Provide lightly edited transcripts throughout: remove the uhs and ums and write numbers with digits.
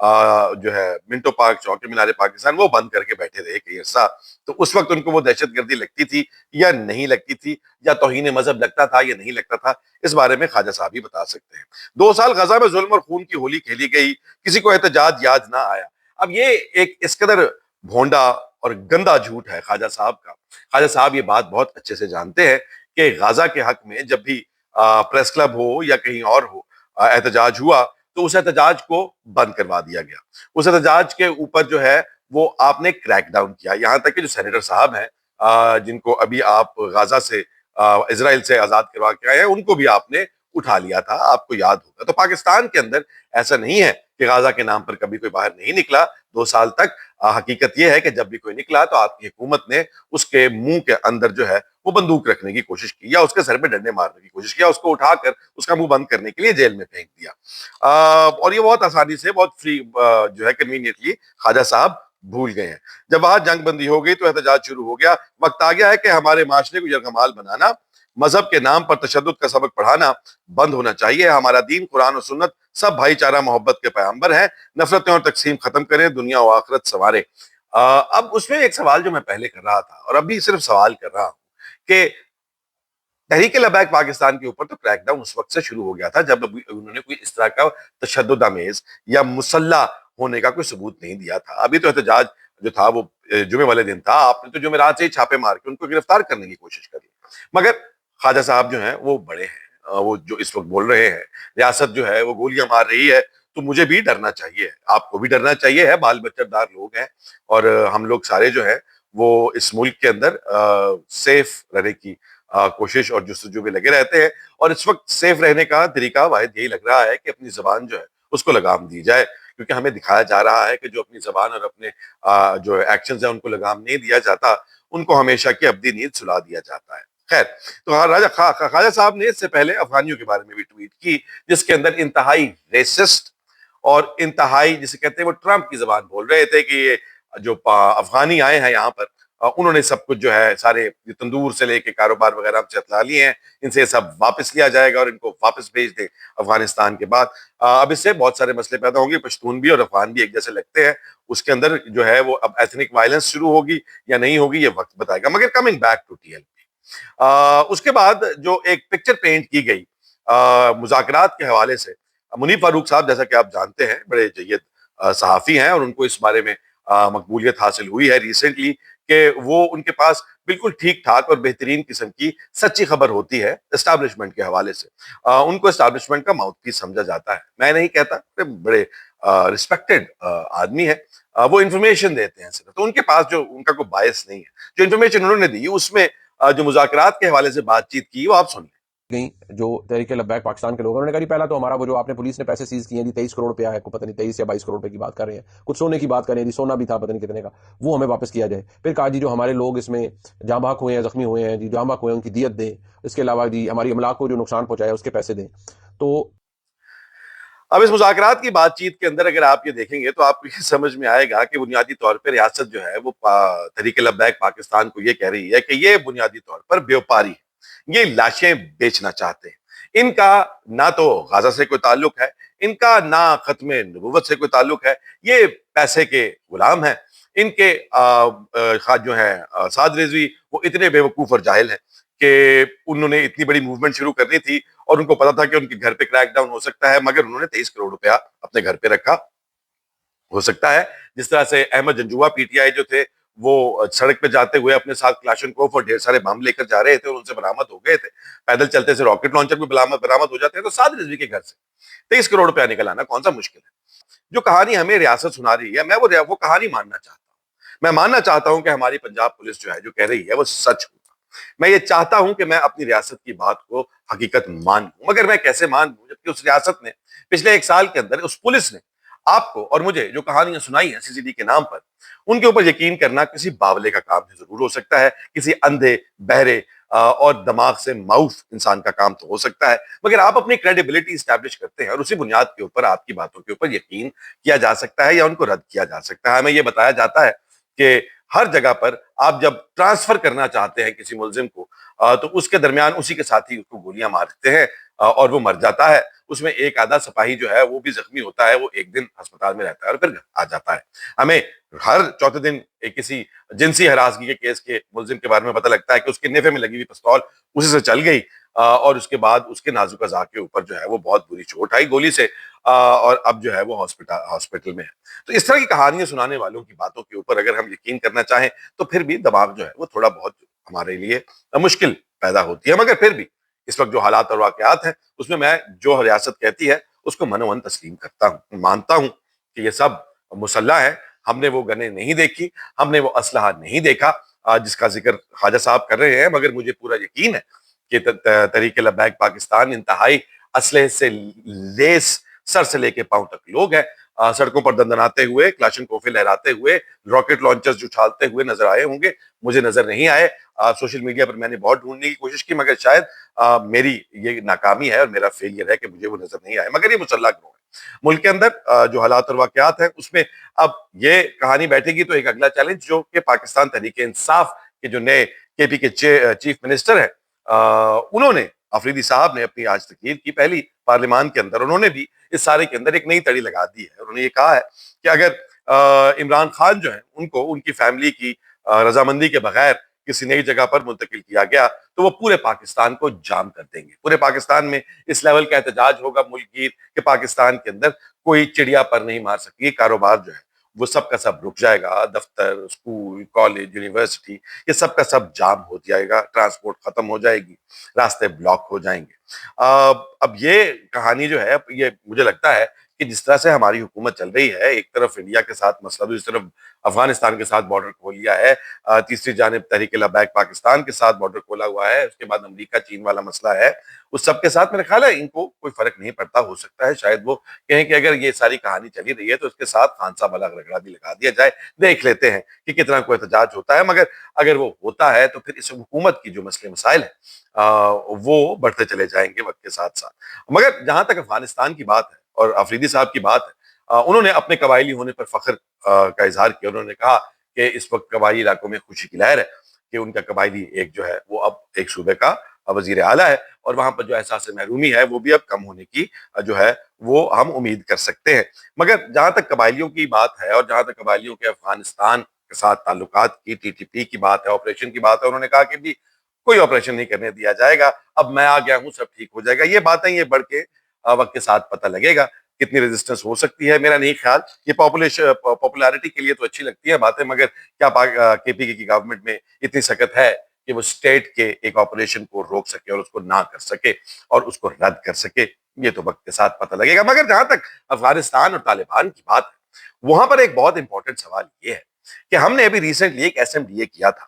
جو ہے منٹو پارک چوک مینار پاکستان وہ بند کر کے بیٹھے رہے کئی عرصہ. تو اس وقت ان کو وہ دہشت گردی لگتی تھی یا نہیں لگتی تھی, یا توہین مذہب لگتا تھا یا نہیں لگتا تھا, اس بارے میں خواجہ صاحب ہی بتا سکتے ہیں. 2 سال غزہ میں ظلم اور خون کی ہولی کھیلی گئی, کسی کو احتجاج یاد نہ آیا. اب یہ ایک اس قدر بھونڈا اور گندا جھوٹ ہے خواجہ صاحب کا. خواجہ صاحب یہ بات بہت اچھے سے جانتے ہیں کہ غزہ کے حق میں جب بھی پریس کلب ہو یا کہیں اور ہو احتجاج ہوا تو اس احتجاج کو بند کروا دیا گیا. اس احتجاج کے اوپر جو ہے وہ آپ نے کریک ڈاؤن کیا, یہاں تک کہ جو سینیٹر صاحب ہیں جن کو ابھی آپ غزہ سے اسرائیل سے آزاد کروا کے آئے ہیں, ان کو بھی آپ نے اٹھا لیا تھا, آپ کو یاد ہوگا. تو پاکستان کے اندر ایسا نہیں ہے کہ غزہ کے نام پر کبھی کوئی باہر نہیں نکلا 2 سال تک. حقیقت یہ ہے کہ جب بھی کوئی نکلا تو آپ کی حکومت نے اس کے منہ کے اندر جو ہے وہ بندوق رکھنے کی کوشش کی, یا اس کے سر پہ ڈنڈے مارنے کی کوشش کی, اس کو اٹھا کر اس کا منہ بند کرنے کے لیے جیل میں پھینک دیا. اور یہ بہت آسانی سے, بہت فری جو ہے کنوینئنٹلی خواجہ صاحب بھول گئے ہیں. جب وہاں جنگ بندی ہو گئی تو احتجاج شروع ہو گیا. وقت آ گیا ہے کہ ہمارے معاشرے کو یرغمال بنانا, مذہب کے نام پر تشدد کا سبق پڑھانا بند ہونا چاہیے. ہمارا دین قرآن و سنت سب بھائی چارہ محبت کے پیغمبر ہیں. نفرتیں اور تقسیم ختم کریں, دنیا و آخرت سنوارے. اب اس میں ایک سوال جو میں پہلے کر رہا تھا اور ابھی صرف سوال کر رہا ہوں کہ تحریک لبیک پاکستان کے اوپر تو کریک ڈاؤن اس وقت سے شروع ہو گیا تھا جب انہوں نے کوئی اس طرح کا تشدد آمیز یا مسلح ہونے کا کوئی ثبوت نہیں دیا تھا. ابھی تو احتجاج جو تھا وہ جمعے والے دن تھا, آپ نے تو جمعرات سے ہی چھاپے مار کے ان کو گرفتار کرنے کی کوشش کری. مگر خواجہ صاحب جو ہیں وہ بڑے ہیں, وہ جو اس وقت بول رہے ہیں ریاست جو ہے وہ گولیاں مار رہی ہے, تو مجھے بھی ڈرنا چاہیے, آپ کو بھی ڈرنا چاہیے ہے. بال بچہ دار لوگ ہیں اور ہم لوگ سارے جو ہیں وہ اس ملک کے اندر سیف رہنے کی کوشش اور جستجو میں لگے رہتے ہیں. اور اس وقت سیف رہنے کا طریقہ واحد یہی لگ رہا ہے کہ اپنی زبان جو ہے اس کو لگام دی جائے, کیونکہ ہمیں دکھایا جا رہا ہے کہ جو اپنی زبان اور اپنے جو ایکشنز ہیں ان کو لگام نہیں دیا جاتا, ان کو ہمیشہ کی ابدی نیند سلا دیا جاتا ہے. خیر, تو خواجہ صاحب نے اس سے پہلے افغانیوں کے بارے میں بھی ٹویٹ کی, جس کے اندر انتہائی ریسسٹ اور انتہائی جسے کہتے ہیں وہ ٹرمپ کی زبان بول رہے تھے کہ یہ جو افغانی آئے ہیں یہاں پر انہوں نے سب کچھ جو ہے سارے تندور سے لے کے کاروبار وغیرہ ہم سے اطلاع لیے ہیں, ان سے سب واپس لیا جائے گا اور ان کو واپس بھیج دیں افغانستان کے بعد. اب اس سے بہت سارے مسئلے پیدا ہوں گے, پشتون بھی اور افغان بھی ایک جیسے لگتے ہیں, اس کے اندر جو ہے وہ اب ایتھنک وائلنس شروع ہوگی یا نہیں ہوگی یہ وقت بتائے گا. مگر coming back to T L P, اس کے بعد جو ایک پکچر پینٹ کی گئی مذاکرات کے حوالے سے, منیب فاروق صاحب جیسا کہ آپ جانتے ہیں بڑے جید صحافی ہیں اور ان کو اس بارے میں مقبولیت حاصل ہوئی ہے ریسنٹلی کہ وہ ان کے پاس بالکل ٹھیک ٹھاک اور بہترین قسم کی سچی خبر ہوتی ہے اسٹیبلشمنٹ کے حوالے سے. ان کو اسٹیبلشمنٹ کا ماؤتھ پیس سمجھا جاتا ہے. میں نہیں کہتا کہ بڑے ریسپیکٹڈ آدمی ہے, وہ انفارمیشن دیتے ہیں صرف, تو ان کے پاس جو ان کا کوئی باعث نہیں ہے. جو انفارمیشن انہوں نے دی اس میں جو مذاکرات کے حوالے سے بات چیت کی وہ آپ سن لیں. گئی جو تحریک لبیک پاکستان کے لوگ انہوں نے کہا پہلا تو ہمارا وہ جو آپ نے پولیس نے پیسے سیز کیے ہیں 23 کروڑ روپیہ ہے, کو پتہ نہیں 23 یا 22 کروڑ روپے کی بات کر رہے ہیں, کچھ سونے کی بات کر رہے ہیں, سونا بھی تھا پتہ نہیں کتنے کا, وہ ہمیں واپس کیا جائے. پھر کہا جی جو ہمارے لوگ اس میں جاں بحق ہوئے ہیں, زخمی ہوئے ہیں, جی جاں بحق ہوئے ہیں ان کی دیت دیں, اس کے علاوہ جی ہماری املاک کو جو نقصان پہنچایا اس کے پیسے دیں. تو اب اس مذاکرات کی بات چیت کے اندر اگر آپ یہ دیکھیں گے تو آپ کو یہ سمجھ میں آئے گا کہ بنیادی طور پہ ریاست جو ہے وہ تحریک لبیک پاکستان کو یہ کہہ رہی ہے کہ یہ بنیادی طور پر بیوپاری ہے, یہ لاشیں بیچنا چاہتے ہیں. ان کا نہ تو غزہ سے کوئی تعلق ہے, ان کا نہ ختم نبوت سے کوئی تعلق ہے, یہ پیسے کے غلام ہیں. ان کے جو ہیں سعد رضوی وہ اتنے بے وقوف اور جاہل ہیں کہ انہوں نے اتنی بڑی موومنٹ شروع کرنی تھی اور ان کو پتا تھا کہ ان کے گھر پہ کریک ڈاؤن ہو سکتا ہے, مگر انہوں نے 23 کروڑ روپیہ اپنے گھر پہ رکھا. ہو سکتا ہے جس طرح سے Ahmed Janjua P T I جو تھے وہ سڑک پہ جاتے ہوئے اپنے ساتھ کلاشنکوف اور ڈھیر سارے بم لے کر جا رہے تھے اور ان سے برآمد ہو گئے تھے, پیدل چلتے سے راکٹ لانچر بھی برآمد ہو جاتے ہیں, تو سعد رضوی کے گھر سے 23 کروڑ روپیہ نکل آنا کون سا مشکل ہے. جو کہانی ہمیں ریاست سنا رہی ہے میں وہ کہانی ماننا چاہتا ہوں. میں ماننا چاہتا ہوں کہ ہماری پنجاب پولیس جو ہے جو کہہ رہی ہے وہ سچ ہوگا. میں یہ چاہتا ہوں کہ میں اپنی ریاست کی بات کو حقیقت مان لوں, مگر میں کیسے مان لوں جبکہ اس ریاست نے پچھلے 1 سال کے اندر اس پولیس نے آپ کو اور مجھے جو کہانیاں سنائی ہیں CCD کے نام پر, ان کے اوپر یقین کرنا کسی باولے کا کام ضرور ہو سکتا ہے, کسی اندھے بہرے اور دماغ سے معوف انسان کا کام تو ہو سکتا ہے, مگر آپ اپنی کریڈیبلٹی اسٹیبلش کرتے ہیں اور اسی بنیاد کے اوپر آپ کی باتوں کے اوپر یقین کیا جا سکتا ہے یا ان کو رد کیا جا سکتا ہے. ہمیں یہ بتایا جاتا ہے کہ ہر جگہ پر آپ جب ٹرانسفر کرنا چاہتے ہیں کسی ملزم کو تو اس کے درمیان اسی کے ساتھ ہی اس کو گولیاں مارتے ہیں اور وہ مر جاتا ہے. اس میں ایک آدھا سپاہی جو ہے وہ بھی زخمی ہوتا ہے, وہ ایک دن ہسپتال میں رہتا ہے اور پھر آ جاتا ہے. ہمیں ہر چوتھے دن کسی جنسی ہراسگی کے کیس کے ملزم کے بارے میں پتہ لگتا ہے کہ اس کے نیفے میں لگی ہوئی پستول اسی سے چل گئی, اور اس کے بعد اس کے نازک اعضاء کے اوپر جو ہے وہ بہت بری چوٹ آئی گولی سے, اور اب جو ہے وہ ہاسپٹل میں ہے. تو اس طرح کی کہانیاں سنانے والوں کی باتوں کے اوپر اگر ہم یقین کرنا چاہیں تو پھر بھی دماغ جو ہے وہ تھوڑا بہت ہمارے لیے مشکل پیدا ہوتی ہے. مگر پھر بھی اس وقت جو حالات اور واقعات ہیں اس میں میں جو ریاست کہتی ہے اس کو من و من تسلیم کرتا ہوں, مانتا ہوں کہ یہ سب مسلح ہے. ہم نے وہ گنیں نہیں دیکھی, ہم نے وہ اسلحہ نہیں دیکھا جس کا ذکر خواجہ صاحب کر رہے ہیں, مگر مجھے پورا یقین ہے کہ تحریک لبیک پاکستان انتہائی اسلحے سے لیس سر سے لے کے پاؤں تک لوگ ہیں. سڑکوں پر دندناتے ہوئے, کلاشن کوفے لہراتے ہوئے, راکٹ لانچرز اچھالتے ہوئے نظر آئے ہوں گے, مجھے نظر نہیں آئے. سوشل میڈیا پر میں نے بہت ڈھونڈنے کی کوشش کی مگر شاید میری یہ ناکامی ہے اور میرا فیلئر ہے کہ مجھے وہ نظر نہیں آئے. مگر یہ مسلح گروہ ہے. ملک کے اندر جو حالات اور واقعات ہیں اس میں اب یہ کہانی بیٹھے گی تو ایک اگلا چیلنج جو کہ پاکستان تحریک انصاف کے جو نئے کے پی کے چیف منسٹر ہیں, انہوں نے, آفریدی صاحب نے اپنی آج تقریر کی پہلی پارلیمان کے اندر, انہوں نے بھی اس سارے کے اندر ایک نئی تڑی لگا دی ہے. انہوں نے یہ کہا ہے کہ اگر عمران خان جو ہیں ان کو ان کی فیملی کی رضامندی کے بغیر کسی نئی جگہ پر منتقل کیا گیا تو وہ پورے پاکستان کو جام کر دیں گے. پورے پاکستان میں اس لیول کا احتجاج ہوگا ملک گیر کہ پاکستان کے اندر کوئی چڑیا پر نہیں مار سکتی. کاروبار جو ہے وہ سب کا سب رک جائے گا, دفتر, اسکول, کالج, یونیورسٹی, یہ سب کا سب جام ہو جائے گا, ٹرانسپورٹ ختم ہو جائے گی, راستے بلاک ہو جائیں گے. اب یہ کہانی جو ہے یہ مجھے لگتا ہے کہ جس طرح سے ہماری حکومت چل رہی ہے, ایک طرف انڈیا کے ساتھ مسئلہ, دوسری طرف افغانستان کے ساتھ بارڈر کھول لیا ہے, تیسری جانب تحریک لبیک پاکستان کے ساتھ بارڈر کھولا ہوا ہے, اس کے بعد امریکہ چین والا مسئلہ ہے, اس سب کے ساتھ میرا خیال ہے ان کو کوئی فرق نہیں پڑتا. ہو سکتا ہے شاید وہ کہیں کہ اگر یہ ساری کہانی چلی رہی ہے تو اس کے ساتھ خان صاحب والا رگڑا بھی لگا دیا جائے, دیکھ لیتے ہیں کہ کتنا کوئی احتجاج ہوتا ہے. مگر اگر وہ ہوتا ہے تو پھر اس حکومت کی جو مسئلے مسائل ہیں وہ بڑھتے چلے جائیں گے وقت کے ساتھ ساتھ. مگر جہاں تک افغانستان کی بات ہے اور آفریدی صاحب کی بات ہے, انہوں نے اپنے قبائلی ہونے پر فخر کا اظہار کیا. انہوں نے کہا کہ اس وقت قبائلی علاقوں میں خوشی کی لہر ہے کہ ان کا قبائلی ایک جو ہے وہ اب ایک صوبے کا وزیر اعلیٰ ہے, اور وہاں پر جو احساس محرومی ہے وہ بھی اب کم ہونے کی جو ہے وہ ہم امید کر سکتے ہیں. مگر جہاں تک قبائلیوں کی بات ہے اور جہاں تک قبائلیوں کے افغانستان کے ساتھ تعلقات کی, ٹی ٹی پی کی بات ہے, آپریشن کی بات ہے, انہوں نے کہا کہ بھی کوئی آپریشن نہیں کرنے دیا جائے گا, اب میں آ گیا ہوں سب ٹھیک ہو جائے گا. یہ باتیں یہ بڑھ کے وقت کے ساتھ پتہ لگے گا کتنی ریزسٹنس ہو سکتی ہے. میرا نہیں خیال, یہ پاپولیرٹی کے لیے تو اچھی لگتی ہے باتیں, مگر کیا کے پی کی گورنمنٹ میں اتنی سخت ہے کہ وہ اسٹیٹ کے ایک آپریشن کو روک سکے اور اس کو نہ کر سکے اور اس کو رد کر سکے, یہ تو وقت کے ساتھ پتہ لگے گا. مگر جہاں تک افغانستان اور طالبان کی بات ہے, وہاں پر ایک بہت امپورٹنٹ سوال یہ ہے کہ ہم نے ابھی ریسنٹلی ایک ایس ایم ڈی اے کیا تھا,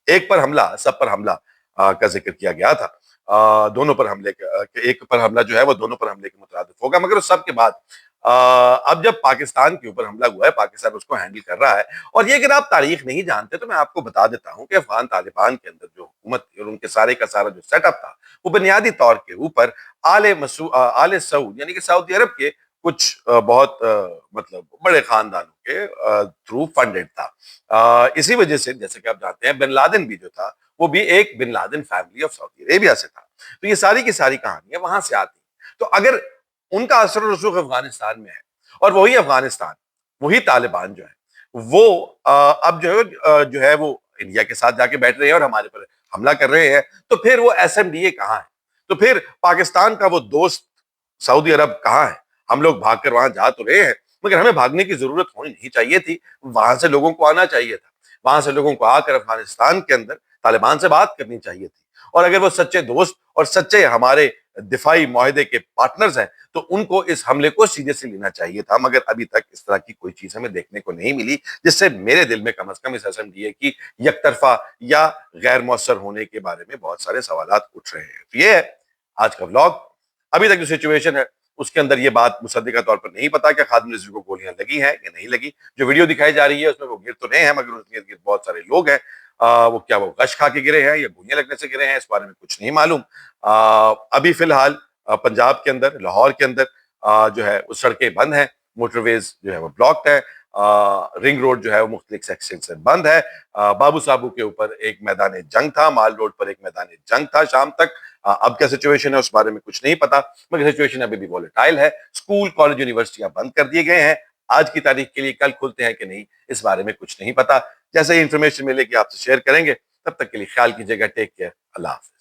ایک پر حملہ, سب پر حملہ کا ذکر کیا گیا تھا, دونوں پر حملے, ایک پر حملہ جو ہے وہ دونوں پر حملے کے مترادف ہوگا. مگر اس سب کے بعد اب جب پاکستان کے اوپر حملہ ہوا ہے, پاکستان اس کو ہینڈل کر رہا ہے, اور یہ اگر آپ تاریخ نہیں جانتے تو میں آپ کو بتا دیتا ہوں کہ افغان طالبان کے اندر جو حکومت تھی اور ان کے سارے کا سارا جو سیٹ اپ تھا وہ بنیادی طور کے اوپر آل سعود یعنی کہ سعودی عرب کے کچھ بہت مطلب بڑے خاندانوں کے تھرو فنڈڈ تھا. اسی وجہ سے جیسے کہ آپ جانتے ہیں بن لادن بھی جو تھا وہ بھی ایک bin Laden family of Saudi Arabia سے تھا. تو یہ ساری کی ساری کہانیاں وہاں سے آتی ہیں. تو اگر ان کا اثر و رسوخ افغانستان میں ہے اور وہی افغانستان, وہی طالبان جو ہے وہ اب جو ہے وہ انڈیا کے ساتھ جا کے بیٹھ رہے ہیں اور ہمارے پر حملہ کر رہے ہیں, تو پھر وہ ایس ایم ڈی اے کہاں ہے؟ تو پھر پاکستان کا وہ دوست سعودی عرب کہاں ہے؟ ہم لوگ بھاگ کر وہاں جا تو رہے ہیں مگر ہمیں بھاگنے کی ضرورت ہونی نہیں چاہیے تھی, وہاں سے لوگوں کو آنا چاہیے تھا, وہاں سے لوگوں کو آ کر افغانستان کے اندر طالبان سے بات کرنی چاہیے تھی. اور اگر وہ سچے دوست اور سچے ہمارے دفاعی معاہدے کے پارٹنرز ہیں تو ان کو اس حملے کو سیریسلی لینا چاہیے تھا. مگر ابھی تک اس طرح کی کوئی چیز ہمیں دیکھنے کو نہیں ملی جس سے میرے دل میں کم از کم اس ایس ایم ڈی اے کی یک طرفہ یا غیر مؤثر ہونے کے بارے میں بہت سارے سوالات اٹھ رہے ہیں. تو یہ ہے آج کا ولاگ. ابھی تک جو سچویشن ہے اس کے اندر یہ بات مصدقہ طور پر نہیں پتا کہ خادم رضوی کو گولیاں لگی ہیں یا نہیں لگی. جو ویڈیو دکھائی جا رہی ہے اس میں وہ گر تو نہیں ہے مگر اس کے ارد بہت سارے لوگ ہیں, وہ کیا وہ غش کھا کے گرے ہیں یا گولیاں لگنے سے گرے ہیں اس بارے میں کچھ نہیں معلوم. ابھی فی الحال پنجاب کے اندر, لاہور کے اندر جو ہے وہ سڑکیں بند ہیں, موٹر ویز جو ہے وہ بلاکڈ ہے, رنگ روڈ جو ہے وہ مختلف سیکشن سے بند ہے. بابو صابو کے اوپر ایک میدان جنگ تھا, مال روڈ پر ایک میدان جنگ تھا شام تک, اب کیا سچویشن ہے اس بارے میں کچھ نہیں پتا، مگر سچویشن ابھی بھی وولیٹائل ہے. اسکول کالج یونیورسٹیاں بند کر دیے گئے ہیں. آج کی تاریخ کے لیے کل کھلتے ہیں کہ نہیں اس بارے میں کچھ نہیں پتا. جیسے ہی انفارمیشن ملے گی آپ سے شیئر کریں گے. تب تک کے لیے خیال کیجیے گا. Take care. اللہ حافظ.